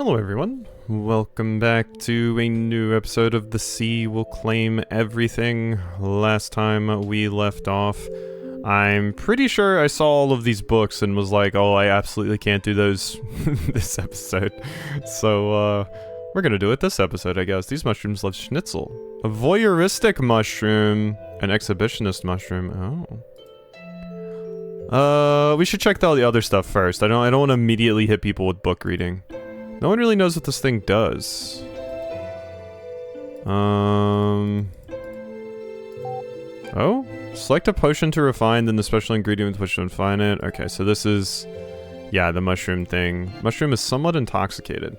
Hello everyone, welcome back to a new episode of The Sea Will Claim Everything. Last time we left off, I'm pretty sure I saw all of these books and was like, oh, I absolutely can't do those this episode. So, we're gonna do it this episode, I guess. These mushrooms love schnitzel. A voyeuristic mushroom. An exhibitionist mushroom. Oh. We should check out the other stuff first. I don't want to immediately hit people with book reading. No one really knows what this thing does. Oh? Select a potion to refine, then the special ingredient with which to refine it. Okay, so this is... yeah, the mushroom thing. Mushroom is somewhat intoxicated.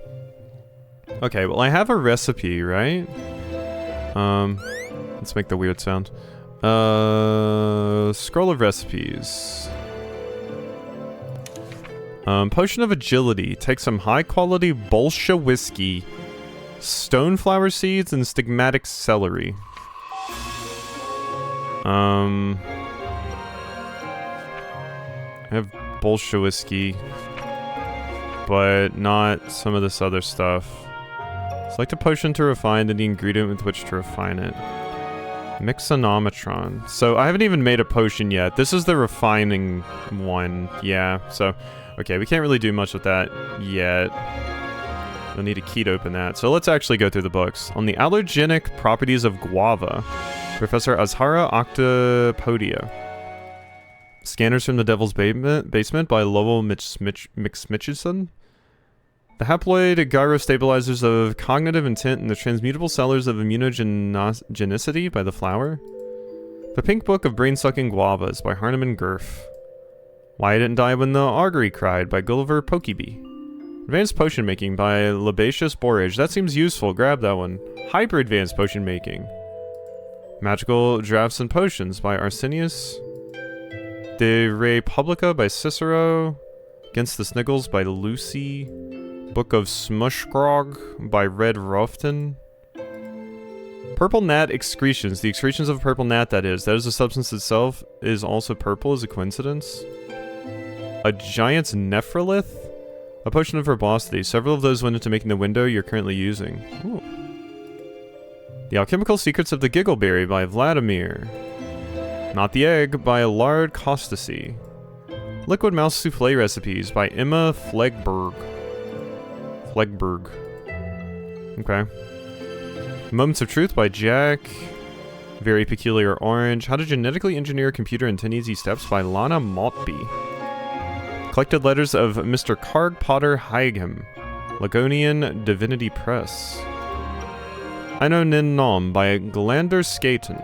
Okay, well I have a recipe, right? Let's make the weird sound. Scroll of recipes. Potion of agility. Take some high-quality Bolsha whiskey, stoneflower seeds, and stigmatic celery. I have Bolsha whiskey, but not some of this other stuff. Select a potion to refine and the ingredient with which to refine it. Mixonometron. So I haven't even made a potion yet. This is the refining one. Yeah, so... okay, we can't really do much with that yet. You'll need a key to open that. So let's actually go through the books. On the allergenic properties of guava, Professor Azhara Octopodia. Scanners from the Devil's Basement by Lowell Mitchison. The haploid gyrostabilizers of cognitive intent and the transmutable cellars of immunogenicity by The Flower. The Pink Book of Brain-Sucking Guavas by Harneman Gurf. Why I Didn't Die When the Augury Cried by Gulliver Pokebee. Advanced Potion Making by Labacious Borage. That seems useful. Grab that one. Hyper Advanced Potion Making. Magical Drafts and Potions by Arsenius. De Re Publica by Cicero. Against the Sniggles by Lucy. Book of Smushgrog by Red Rofton. Purple gnat excretions. The excretions of a purple gnat, that is. That is the substance itself is also purple. Is a coincidence? A giant's nephrolith? A potion of verbosity. Several of those went into making the window you're currently using. Ooh. The Alchemical Secrets of the Giggleberry by Vladimir. Not the Egg by Lard Costasy. Liquid Mouse Souffle Recipes by Emma Flegberg. Okay. Moments of Truth by Jack. Very Peculiar Orange. How to Genetically Engineer a Computer in 10 Easy Steps by Lana Maltby. Collected Letters of Mr. Karg Potter Haighem. Lagonian Divinity Press. I Know Nin Nom by Glander Skaten.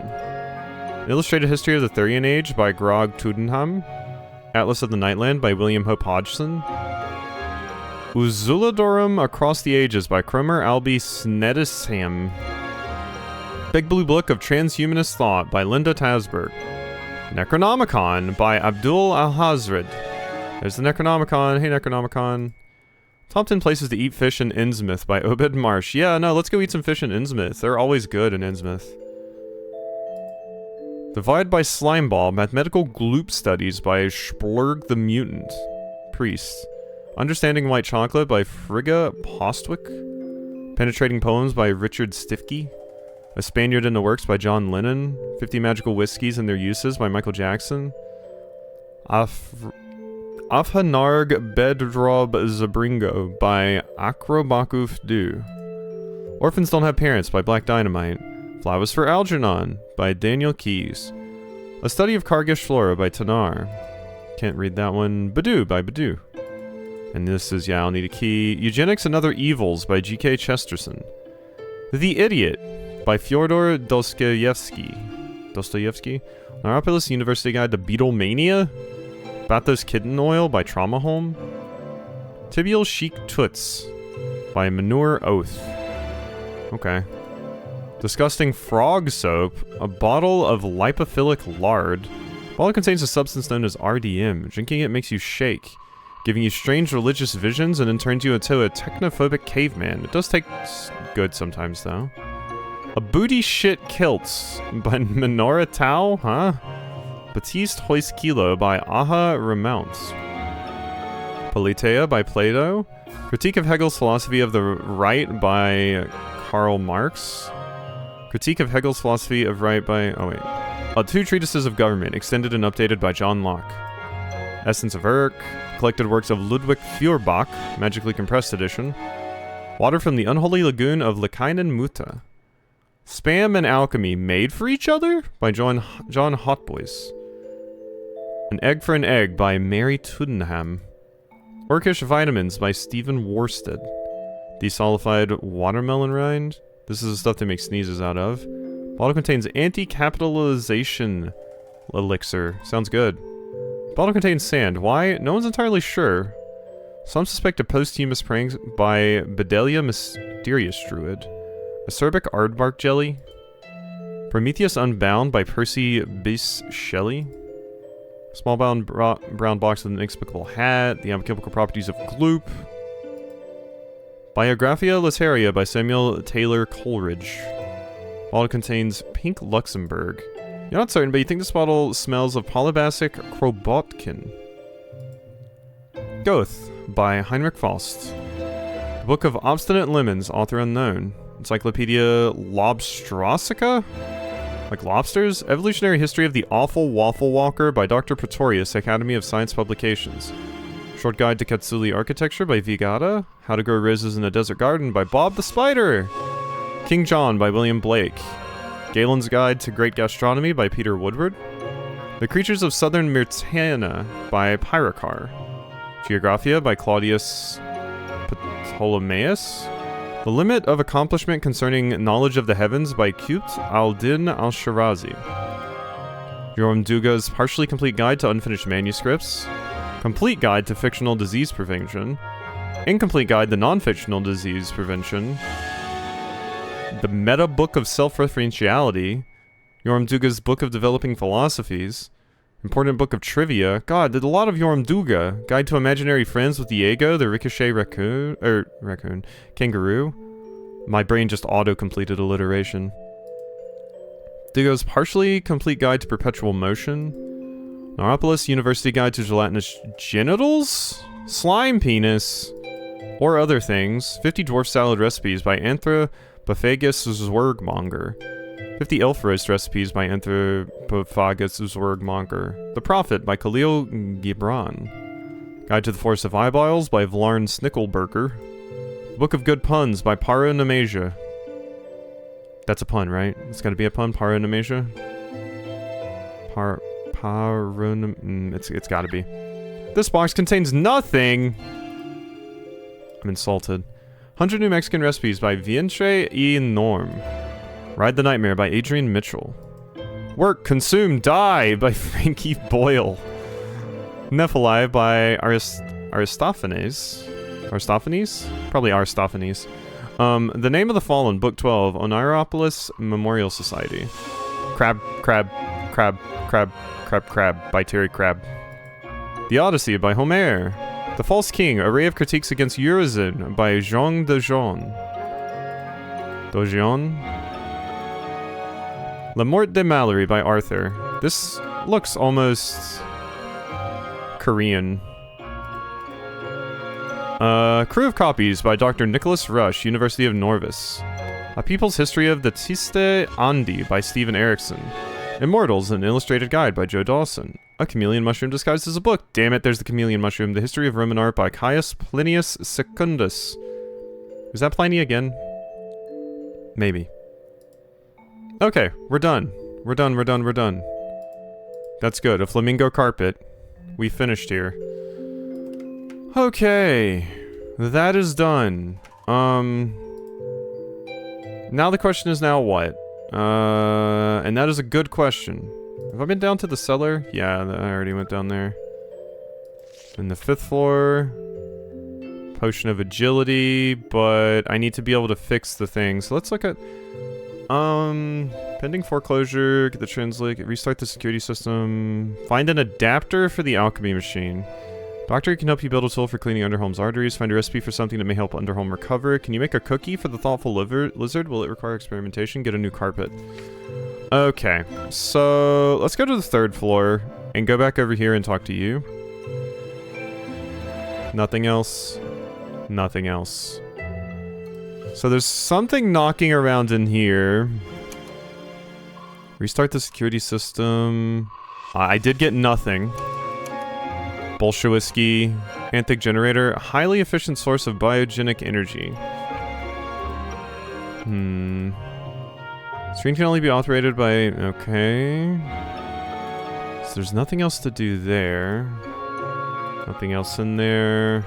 Illustrated History of the Thurian Age by Grog Tudenham. Atlas of the Nightland by William Hope Hodgson. Uzuladorum Across the Ages by Cromer Albie Snedisham. Big Blue Book of Transhumanist Thought by Linda Tasberg. Necronomicon by Abdul Alhazred. There's the Necronomicon. Hey, Necronomicon. Top 10 Places to Eat Fish in Innsmouth by Obed Marsh. Yeah, no, let's go eat some fish in Innsmouth. They're always good in Innsmouth. Divide by Slimeball. Mathematical Gloop Studies by Splurg the Mutant. Priest. Understanding White Chocolate by Frigga Postwick. Penetrating Poems by Richard Stifke. A Spaniard in the Works by John Lennon. 50 Magical Whiskies and Their Uses by Michael Jackson. Afhanarg Bedrob Zabringo by Akrobakuf Du. Orphans Don't Have Parents by Black Dynamite. Flowers for Algernon by Daniel Keyes. A Study of Kargish Flora by Tanar. Can't read that one. Badoo by Badoo. And this is, yeah, I'll need a key. Eugenics and Other Evils by G.K. Chesterton. The Idiot by Fyodor Dostoevsky. Naropolis University Guide to Beatlemania. Bathos Kitten Oil by Trauma Home. Tibial Chic Toots by Manure Oath. Okay. Disgusting Frog Soap. A bottle of lipophilic lard. The bottle contains a substance known as RDM. Drinking it makes you shake, giving you strange religious visions, and then turns you into a technophobic caveman. It does take good sometimes, though. A Booty Shit Kilts by Menorah Tao? Huh? Baptiste Hoist Kilo by Aha Remounts. Politeia by Plato. Critique of Hegel's Philosophy of the Right by Karl Marx. Critique of Hegel's Philosophy of Right by... oh wait. 2 Treatises of Government, extended and updated by John Locke. Essence of Erck. Collected works of Ludwig Feuerbach, magically compressed edition. Water from the Unholy Lagoon of Lekainen Muta. Spam and Alchemy, Made for Each Other? By John Hotboys. An Egg for an Egg by Mary Tuddenham. Orcish Vitamins by Stephen Worsted. Desolidified watermelon rind. This is the stuff they make sneezes out of. Bottle contains anti-capitalization elixir. Sounds good. Bottle contains sand. Why? No one's entirely sure. Some suspect a posthumous prank by Bedelia Mysterious Druid. Acerbic Aardvark Jelly. Prometheus Unbound by Percy Bysshe Shelley. Small brown box with an inexplicable hat. The alchemical properties of gloop. Biographia Lateria by Samuel Taylor Coleridge. Bottle contains pink Luxembourg. You're not certain, but you think this bottle smells of Polybacic Krobotkin. Goethe by Heinrich Faust. The Book of Obstinate Lemons, author unknown. Encyclopedia Lobstrosica? Like lobsters? Evolutionary History of the Awful Waffle Walker by Dr. Pretorius, Academy of Science Publications. Short Guide to Katsuli Architecture by Vigata. How to Grow Roses in a Desert Garden by Bob the Spider. King John by William Blake. Galen's Guide to Great Gastronomy by Peter Woodward. The Creatures of Southern Myrtana by Pyrocar. Geographia by Claudius Ptolemaeus. The Limit of Accomplishment Concerning Knowledge of the Heavens by Qut al-Din al-Shirazi. Yoram Duga's Partially Complete Guide to Unfinished Manuscripts. Complete Guide to Fictional Disease Prevention. Incomplete Guide to Non-Fictional Disease Prevention. The Meta Book of Self-Referentiality. Yoram Duga's Book of Developing Philosophies. Important Book of Trivia. God, did a lot of Yoram Duga. Guide to Imaginary Friends with Diego, the Ricochet Kangaroo. My brain just auto-completed alliteration. Duga's Partially Complete Guide to Perpetual Motion. Neuropolis University Guide to Gelatinous Genitals? Slime Penis. Or Other Things. 50 Dwarf Salad Recipes by Anthropophagus Zwergmonger. 50 Elf Roast Recipes by Anthropophagus Zwergmonger. The Prophet by Khalil Gibran. Guide to the Forest of Eyeballs by Vlarn Snickelberger. Book of Good Puns by Paronomasia. That's a pun, right? It's gotta be a pun, Paronomasia? It's gotta be. This box contains nothing! I'm insulted. 100 New Mexican Recipes by Vientre y Norm. Ride the Nightmare by Adrian Mitchell. Work, Consume, Die by Frankie Boyle. Nephilim by Aristophanes? Probably Aristophanes. The Name of the Fallen, Book 12, Oniropolis Memorial Society. Crab by Terry Crab. The Odyssey by Homer. The False King, Array of Critiques Against Urizen by Jean de Jean. La Morte de Mallory by Arthur. This looks almost Korean. Crew of Copies by Dr. Nicholas Rush, University of Norvis. A People's History of the Tiste Andi by Stephen Erickson. Immortals, an Illustrated Guide by Joe Dawson. A Chameleon Mushroom Disguised as a Book. Damn it, there's the Chameleon Mushroom. The History of Roman Art by Caius Plinius Secundus. Is that Pliny again? Maybe. Okay, we're done. We're done. That's good. A flamingo carpet. We finished here. Okay. That is done. Now the question is now what? And that is a good question. Have I been down to the cellar? Yeah, I already went down there. And the 5th floor. Potion of Agility, but I need to be able to fix the thing. So let's look at... pending foreclosure, get the translate, restart the security system, find an adapter for the alchemy machine. Doctor can help you build a tool for cleaning Underhome's arteries, find a recipe for something that may help Underhome recover. Can you make a cookie for the thoughtful lizard? Will it require experimentation? Get a new carpet. Okay, so let's go to the 3rd floor and go back over here and talk to you. Nothing else. Nothing else. So there's something knocking around in here. Restart the security system. I did get nothing. Bolshewisky. Anthic generator. Highly efficient source of biogenic energy. Screen can only be operated by... Okay. So there's nothing else to do there. Nothing else in there.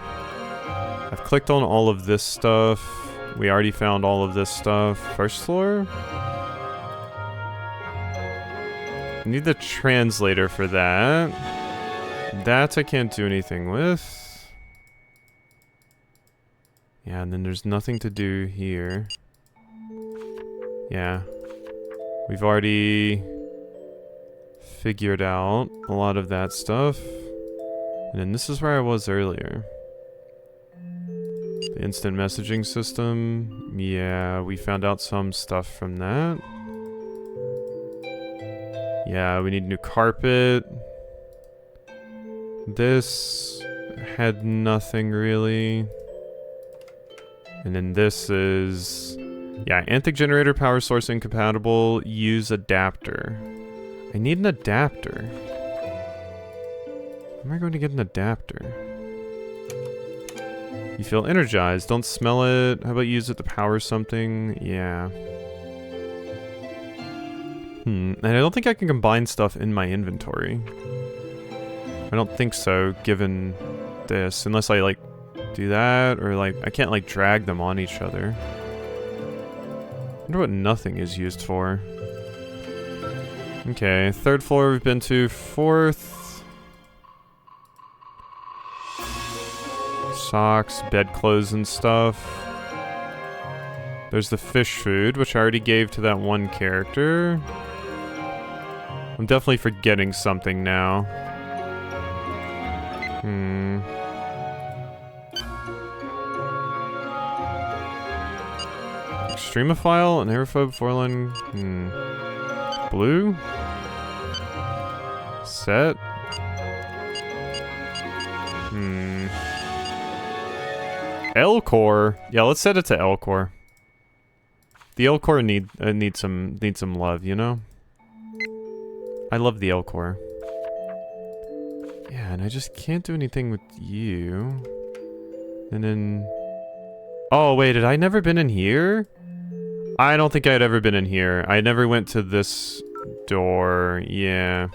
I've clicked on all of this stuff. We already found all of this stuff. First floor? I need the translator for that. That I can't do anything with. Yeah, and then there's nothing to do here. Yeah. We've already figured out a lot of that stuff. And then this is where I was earlier. The instant messaging system. Yeah, we found out some stuff from that. Yeah, we need new carpet. This had nothing really. And then this is... Yeah, Anthic generator power source incompatible. Use adapter. I need an adapter. How am I going to get an adapter? You feel energized. Don't smell it. How about use it to power something? Yeah. And I don't think I can combine stuff in my inventory. I don't think so, given this. Unless I, like, do that, or, like, I can't, like, drag them on each other. I wonder what nothing is used for. Okay, third floor we've been to. Fourth. Socks, bedclothes and stuff. There's the fish food, which I already gave to that one character. I'm definitely forgetting something now. Extremophile, an aerophobe, Forlin. Blue? Set? L-Core. Yeah, let's set it to L-Core. The L-Core needs some love, you know? I love the L-Core. Yeah, and I just can't do anything with you. And then... Oh, wait, had I never been in here? I don't think I had ever been in here. I never went to this door. Yeah.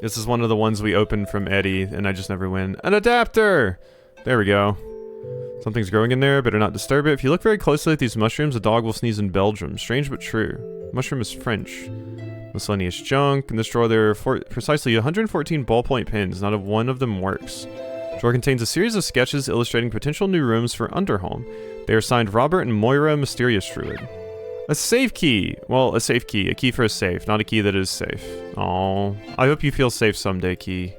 This is one of the ones we opened from Eddie, and I just never went. An adapter! There we go. Something's growing in there, better not disturb it. If you look very closely at these mushrooms, a dog will sneeze in Belgium. Strange but true. Mushroom is French. Miscellaneous junk. In this drawer there are precisely 114 ballpoint pens. Not one of them works. The drawer contains a series of sketches illustrating potential new rooms for Underhome. They are signed Robert and Moira Mysterious Druid. A safe key! Well, a safe key. A key for a safe, not a key that is safe. Aww. I hope you feel safe someday, key.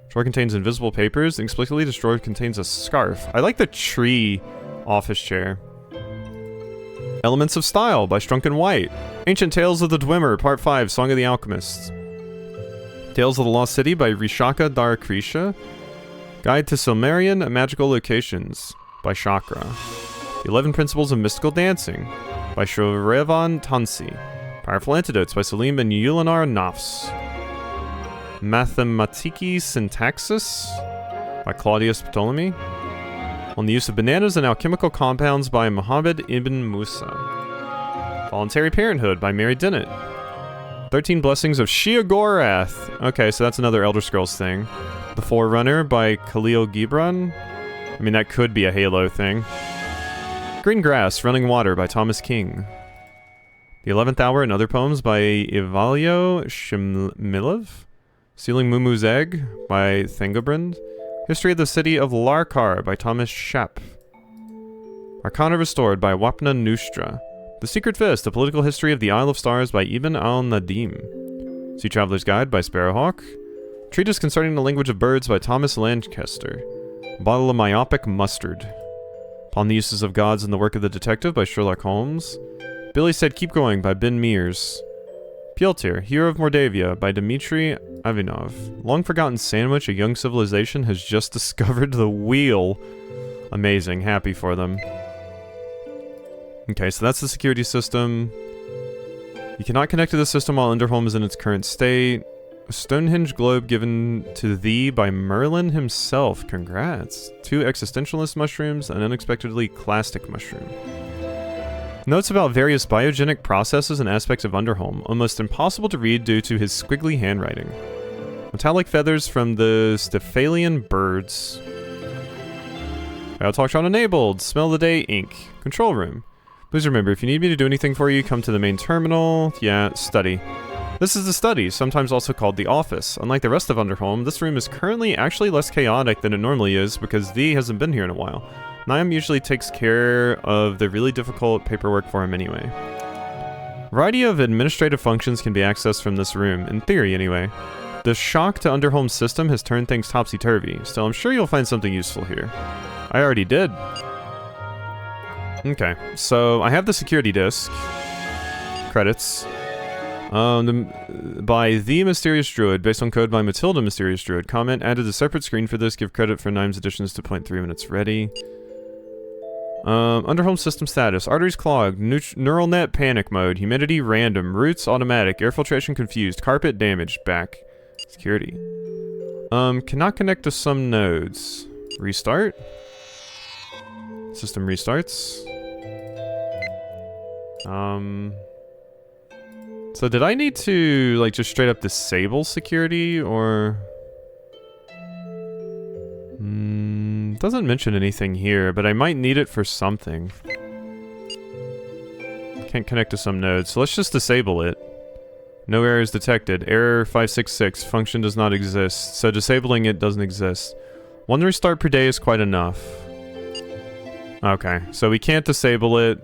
Drawer contains invisible papers. Inexplicably, this drawer contains a scarf. I like the tree office chair. Elements of Style by Strunken White. Ancient Tales of the Dwemer, Part 5, Song of the Alchemists. Tales of the Lost City by Rishaka Darakrisha. Guide to Silmarian Magical Locations by Chakra. The 11 Principles of Mystical Dancing by Shrevan Tansi. Powerful Antidotes by Salim and Yulinar Nafs. Mathematiki Syntaxis by Claudius Ptolemy. On the Use of Bananas and Alchemical Compounds by Muhammad ibn Musa. Voluntary Parenthood by Mary Dennett. 13 Blessings of Sheogorath. Okay, so that's another Elder Scrolls thing. The Forerunner by Khalil Gibran. I mean, that could be a Halo thing. Green Grass, Running Water by Thomas King. The 11th Hour and Other Poems by Ivalio Shmilov. Sealing Mumu's Egg by Thengobrand. History of the City of Larkar by Thomas Shapp. Arcana Restored by Wapna Nustra. The Secret Fist, A Political History of the Isle of Stars by Ibn al-Nadim. Sea Traveler's Guide by Sparrowhawk. Treatise Concerning the Language of Birds by Thomas Lancaster. Bottle of Myopic Mustard. Upon the Uses of Gods and the Work of the Detective by Sherlock Holmes. Billy Said Keep Going by Ben Mears. Pjeltir, Hero of Mordavia by Dmitry Avinov. Long forgotten sandwich, a young civilization has just discovered the wheel. Amazing. Happy for them. Okay, so that's the security system. You cannot connect to the system while Underhome is in its current state. A Stonehenge globe given to thee by Merlin himself. Congrats. 2 existentialist mushrooms, an unexpectedly clastic mushroom. Notes about various biogenic processes and aspects of Underhome. Almost impossible to read due to his squiggly handwriting. Metallic feathers from the Stephalian birds. Talk shot enabled. Smell of the day, ink. Control room. Please remember, if you need me to do anything for you, come to the main terminal. Yeah, study. This is the study, sometimes also called the office. Unlike the rest of Underhome, this room is currently actually less chaotic than it normally is because Thee hasn't been here in a while. Niam usually takes care of the really difficult paperwork for him anyway. A variety of administrative functions can be accessed from this room, in theory anyway. The shock to Underhome's system has turned things topsy-turvy, still I'm sure you'll find something useful here. I already did. Okay, so I have the security disk. Credits. By The Mysterious Druid, based on code by Matilda Mysterious Druid. Comment, added a separate screen for this, give credit for Niam's additions to point 3 when it's ready. Underhome system status. Arteries clogged. Neural net panic mode. Humidity random. Roots automatic. Air filtration confused. Carpet damaged. Back. Security. Cannot connect to some nodes. Restart. System restarts. So did I need to, like, just straight up disable security, or... doesn't mention anything here, but I might need it for something. Can't connect to some nodes, so let's just disable it. No errors detected. Error 566. Function does not exist. So disabling it doesn't exist. 1 restart per day is quite enough. Okay, so we can't disable it.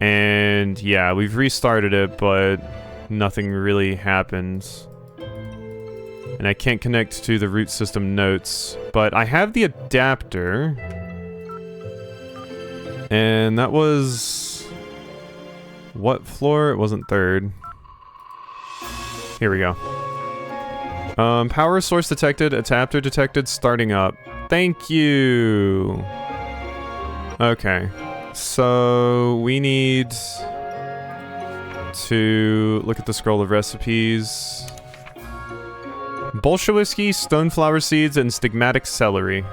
And yeah, we've restarted it, but nothing really happens. And I can't connect to the root system notes. But I have the adapter. And that was... what floor? It wasn't 3rd. Here we go. Power source detected, adapter detected, starting up. Thank you! Okay. So, we need to look at the scroll of recipes. Bolshewski, stoneflower seeds, and stigmatic celery.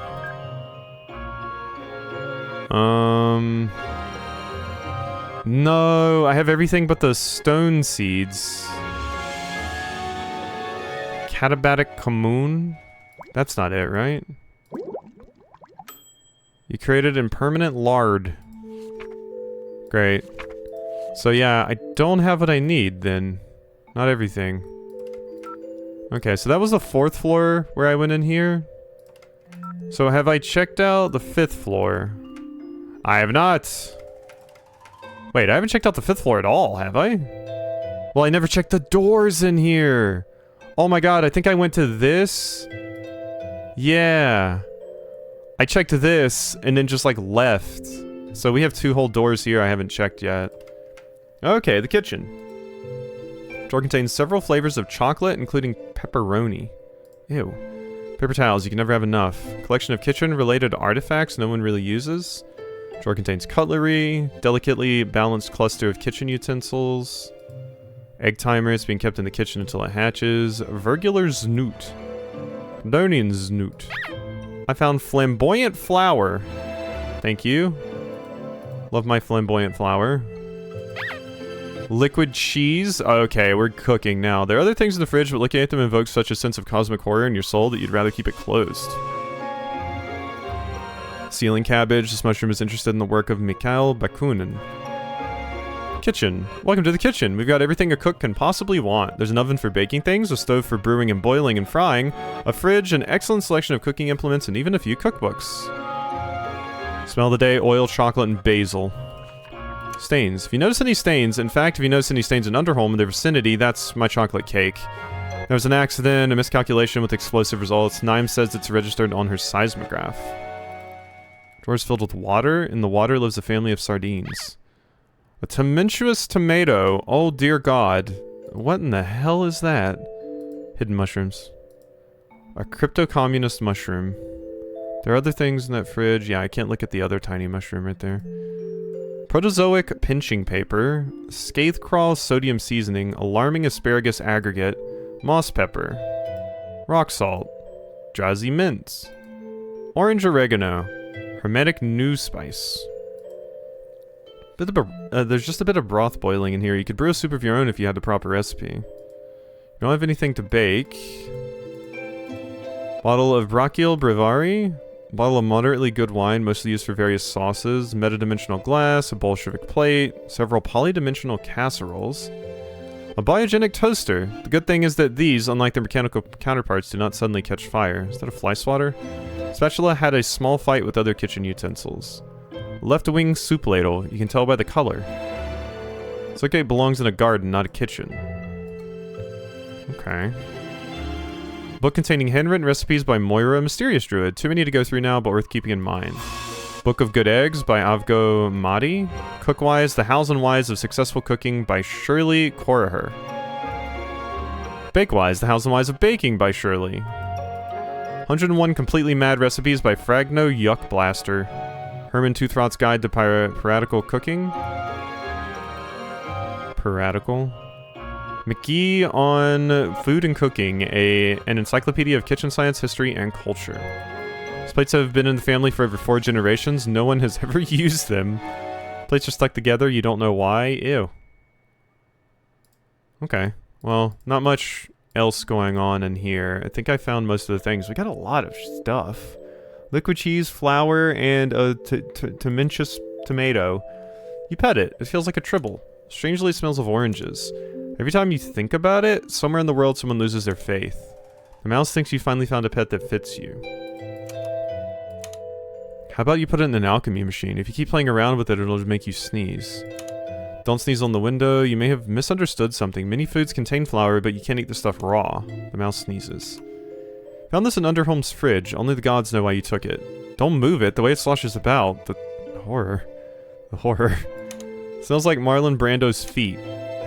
No, I have everything but the stone seeds. Katabatic commune? That's not it, right? You created impermanent lard. Great. So yeah, I don't have what I need then. Not everything. Okay, so that was the 4th floor where I went in here. So have I checked out the 5th floor? I have not. Wait, I haven't checked out the 5th floor at all, have I? Well, I never checked the doors in here. Oh my god, I think I went to this. Yeah. I checked this and then just like left. So we have 2 whole doors here I haven't checked yet. Okay, the kitchen. Drawer contains several flavors of chocolate, including pepperoni. Ew. Paper towels, you can never have enough. Collection of kitchen-related artifacts no one really uses. Drawer contains cutlery, delicately balanced cluster of kitchen utensils. Egg timer is being kept in the kitchen until it hatches. Virgular Znoot. Condonian Znoot. I found flamboyant flour. Thank you. Love my flamboyant flour. Liquid cheese. Okay, we're cooking now. There are other things in the fridge, but looking at them invokes such a sense of cosmic horror in your soul that you'd rather keep it closed. Ceiling cabbage. This mushroom is interested in the work of Mikhail Bakunin. Kitchen. Welcome to the kitchen. We've got everything a cook can possibly want. There's an oven for baking things, a stove for brewing and boiling and frying, a fridge, an excellent selection of cooking implements, and even a few cookbooks. Smell of the day, oil, chocolate, and basil. Stains. If you notice any stains, in fact, if you notice any stains in Underhome in the vicinity, that's my chocolate cake. There was an accident, a miscalculation with explosive results. Niam says it's registered on her seismograph. Drawers filled with water. In the water lives a family of sardines. A tumultuous tomato. Oh dear god. What in the hell is that? Hidden mushrooms. A crypto-communist mushroom. There are other things in that fridge. Yeah, I can't look at the other tiny mushroom right there. Protozoic pinching paper, scathe crawl sodium seasoning, alarming asparagus aggregate, moss pepper, rock salt, drowsy mints, orange oregano, hermetic new spice. There's just a bit of broth boiling in here. You could brew a soup of your own if you had the proper recipe. You don't have anything to bake. Bottle of brachial brevari. Bottle of moderately good wine, mostly used for various sauces. Metadimensional glass, a Bolshevik plate, several polydimensional casseroles. A biogenic toaster. The good thing is that these, unlike their mechanical counterparts, do not suddenly catch fire. Is that a fly swatter? Spatula had a small fight with other kitchen utensils. Left-wing soup ladle. You can tell by the color. Looks like it belongs in a garden, not a kitchen. Okay. Book containing handwritten recipes by Moira, Mysterious Druid. Too many to go through now, but worth keeping in mind. Book of Good Eggs by Avgo Madi. Cookwise, The Hows and Whys of Successful Cooking by Shirley Coraher. Bakewise, The Hows and Whys of Baking by Shirley. 101 Completely Mad Recipes by Fragno Yuck Blaster. Herman Toothrot's Guide to Piratical Cooking. Piratical. McGee on Food and Cooking, an encyclopedia of kitchen science, history, and culture. These plates have been in the family for over 4 generations. No one has ever used them. Plates are stuck together. You don't know why. Ew. Okay. Well, not much else going on in here. I think I found most of the things. We got a lot of stuff. Liquid cheese, flour, and a Tementious tomato. You pet it. It feels like a tribble. Strangely, it smells of oranges. Every time you think about it, somewhere in the world someone loses their faith. The mouse thinks you finally found a pet that fits you. How about you put it in an alchemy machine? If you keep playing around with it, it'll make you sneeze. Don't sneeze on the window. You may have misunderstood something. Many foods contain flour, but you can't eat the stuff raw. The mouse sneezes. Found this in Underhome's fridge. Only the gods know why you took it. Don't move it. The way it sloshes about. The horror. The horror. Smells like Marlon Brando's feet.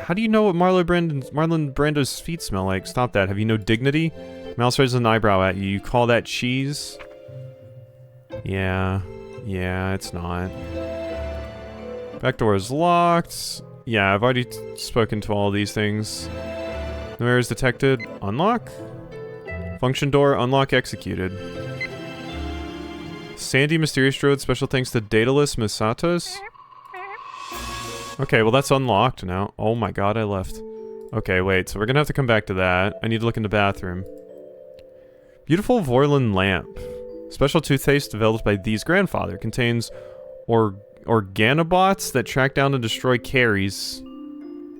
How do you know what Marlon Brando's feet smell like? Stop that. Have you no dignity? Mouse raises an eyebrow at you. You call that cheese? Yeah. Yeah, it's not. Back door is locked. Yeah, I've already spoken to all these things. No errors detected. Unlock? Function door, unlock executed. Sandy Mysterious Druid, special thanks to Daedalus Misatos. Okay, well that's unlocked now. Oh my god, I left. Okay, wait, so we're gonna have to come back to that. I need to look in the bathroom. Beautiful Vorlin lamp. Special toothpaste developed by Thee's grandfather. Contains organobots that track down and destroy caries.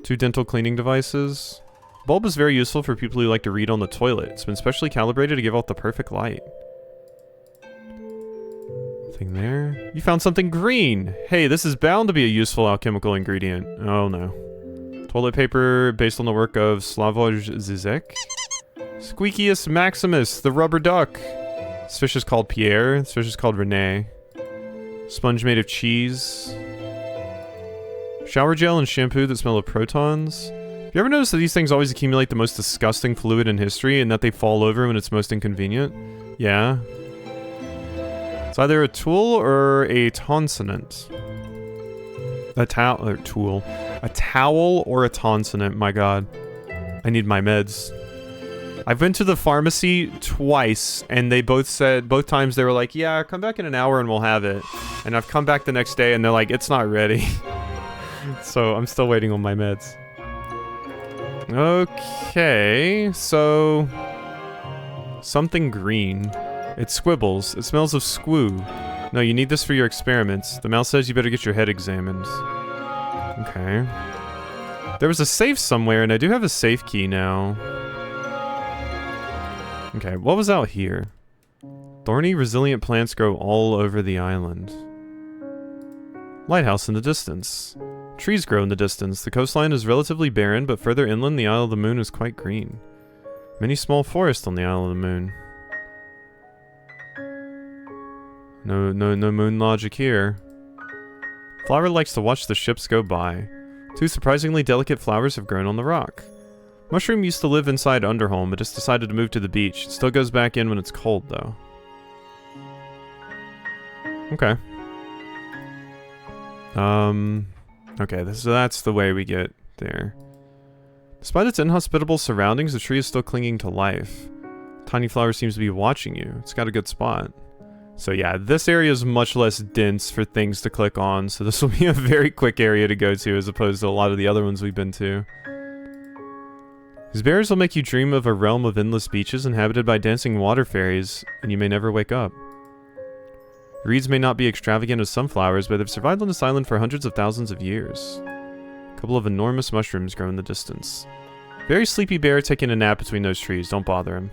2 dental cleaning devices. Bulb is very useful for people who like to read on the toilet. It's been specially calibrated to give out the perfect light. Thing there. You found something green! Hey, this is bound to be a useful alchemical ingredient. Oh no. Toilet paper based on the work of Slavoj Zizek. Squeakius Maximus, the rubber duck. This fish is called Pierre. This fish is called Renee. Sponge made of cheese. Shower gel and shampoo that smell of protons. You ever notice that these things always accumulate the most disgusting fluid in history and that they fall over when it's most inconvenient? Yeah. It's either a tool or a tonsonant. A towel or a tonsonant, my god. I need my meds. I've been to the pharmacy twice, and they both times they were like, yeah, come back in an hour and we'll have it. And I've come back the next day and they're like, it's not ready. So I'm still waiting on my meds. Okay, so... something green. It squibbles. It smells of squoo. No, you need this for your experiments. The mouse says you better get your head examined. Okay. There was a safe somewhere, and I do have a safe key now. Okay, what was out here? Thorny, resilient plants grow all over the island. Lighthouse in the distance. Trees grow in the distance. The coastline is relatively barren, but further inland, the Isle of the Moon is quite green. Many small forests on the Isle of the Moon. No moon logic here. Flower likes to watch the ships go by. 2 surprisingly delicate flowers have grown on the rock. Mushroom used to live inside Underhome, but just decided to move to the beach. It still goes back in when it's cold, though. Okay. Okay, so that's the way we get there. Despite its inhospitable surroundings, the tree is still clinging to life. Tiny flower seems to be watching you. It's got a good spot. So yeah, this area is much less dense for things to click on, so this will be a very quick area to go to as opposed to a lot of the other ones we've been to. These berries will make you dream of a realm of endless beaches inhabited by dancing water fairies, and you may never wake up. Reeds may not be extravagant as sunflowers, but they've survived on this island for hundreds of thousands of years. A couple of enormous mushrooms grow in the distance. Very sleepy bear taking a nap between those trees, don't bother him.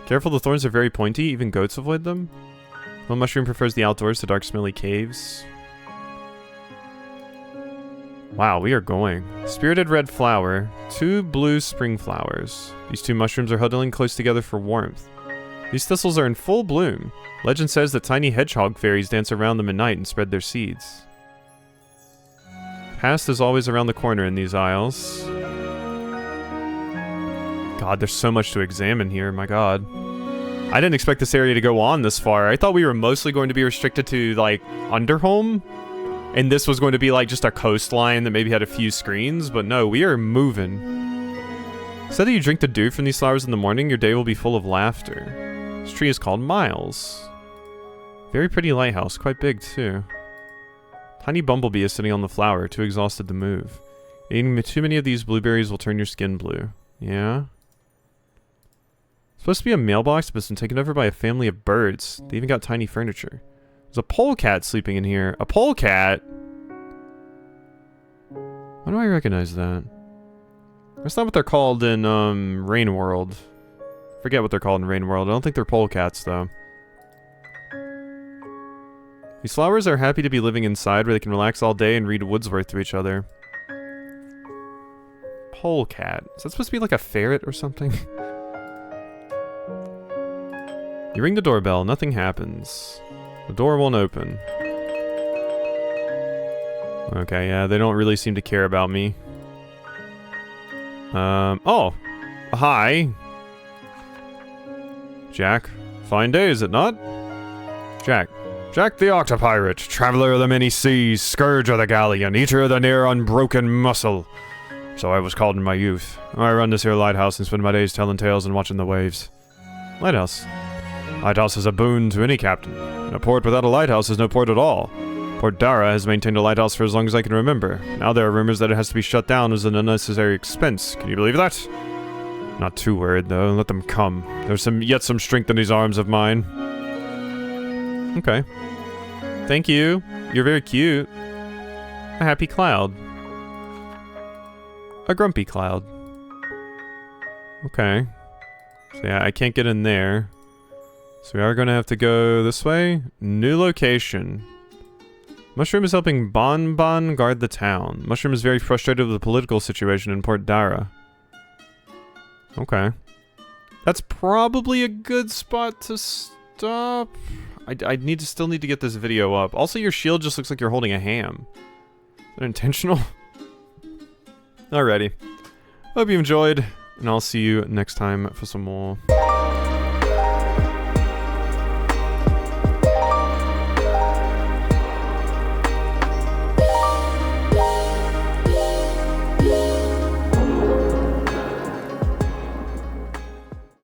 Careful, the thorns are very pointy, even goats avoid them. One mushroom prefers the outdoors to dark smelly caves. Wow, we are going. Spirited red flower, 2 blue spring flowers. These 2 mushrooms are huddling close together for warmth. These thistles are in full bloom. Legend says that tiny hedgehog fairies dance around them at night and spread their seeds. Past is always around the corner in these aisles. God, there's so much to examine here, my god. I didn't expect this area to go on this far. I thought we were mostly going to be restricted to, like, Underhome. And this was going to be, like, just a coastline that maybe had a few screens. But no, we are moving. Said that you drink the dew from these flowers in the morning, your day will be full of laughter. This tree is called Miles. Very pretty lighthouse, quite big too. Tiny bumblebee is sitting on the flower, too exhausted to move. Eating too many of these blueberries will turn your skin blue. Yeah? It's supposed to be a mailbox, but it's been taken over by a family of birds. They even got tiny furniture. There's a polecat sleeping in here. A polecat? Why do I recognize that? That's not what they're called in, Rain World. Forget what they're called in Rain World. I don't think they're polecats, though. These flowers are happy to be living inside where they can relax all day and read Wordsworth to each other. Polecat. Is that supposed to be like a ferret or something? You ring the doorbell. Nothing happens. The door won't open. Okay, yeah, they don't really seem to care about me. Oh! Hi! Jack. Fine day, is it not? Jack. Jack the Octopirate, traveler of the many seas, scourge of the galleon, eater of the near unbroken muscle. So I was called in my youth. I run this here lighthouse and spend my days telling tales and watching the waves. Lighthouse. Lighthouse is a boon to any captain. A port without a lighthouse is no port at all. Port Dara has maintained a lighthouse for as long as I can remember. Now there are rumors that it has to be shut down as an unnecessary expense. Can you believe that? Not too worried, though. Let them come. There's yet some strength in these arms of mine. Okay. Thank you. You're very cute. A happy cloud. A grumpy cloud. Okay. So yeah, I can't get in there. So we are going to have to go this way. New location. Mushroom is helping Bon Bon guard the town. Mushroom is very frustrated with the political situation in Port Dara. Okay. That's probably a good spot to stop. I still need to get this video up. Also, your shield just looks like you're holding a ham. Is that intentional? Alrighty. Hope you enjoyed, and I'll see you next time for some more.